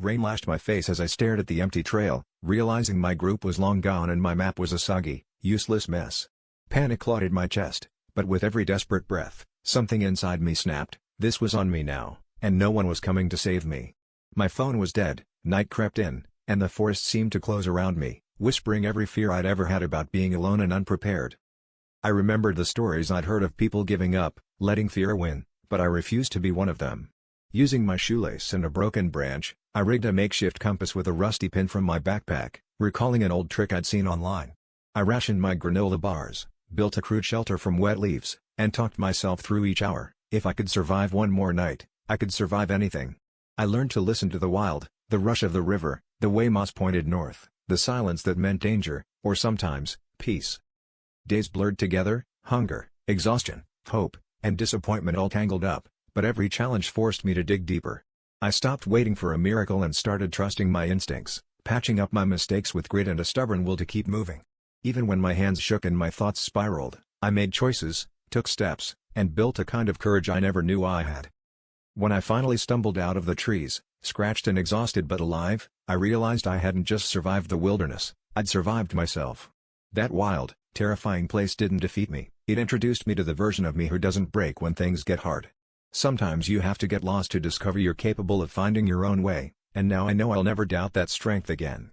Rain lashed my face as I stared at the empty trail, realizing my group was long gone and my map was a soggy, useless mess. Panic clotted my chest, but with every desperate breath, something inside me snapped. This was on me now, and no one was coming to save me. My phone was dead, night crept in, and the forest seemed to close around me, whispering every fear I'd ever had about being alone and unprepared. I remembered the stories I'd heard of people giving up, letting fear win, but I refused to be one of them. Using my shoelace and a broken branch, I rigged a makeshift compass with a rusty pin from my backpack, recalling an old trick I'd seen online. I rationed my granola bars, built a crude shelter from wet leaves, and talked myself through each hour. If I could survive one more night, I could survive anything. I learned to listen to the wild, the rush of the river, the way moss pointed north, the silence that meant danger, or sometimes, peace. Days blurred together, hunger, exhaustion, hope, and disappointment all tangled up, but every challenge forced me to dig deeper. I stopped waiting for a miracle and started trusting my instincts, patching up my mistakes with grit and a stubborn will to keep moving. Even when my hands shook and my thoughts spiraled, I made choices, took steps, and built a kind of courage I never knew I had. When I finally stumbled out of the trees, scratched and exhausted but alive, I realized I hadn't just survived the wilderness, I'd survived myself. That wild, terrifying place didn't defeat me, it introduced me to the version of me who doesn't break when things get hard. Sometimes you have to get lost to discover you're capable of finding your own way, and now I know I'll never doubt that strength again.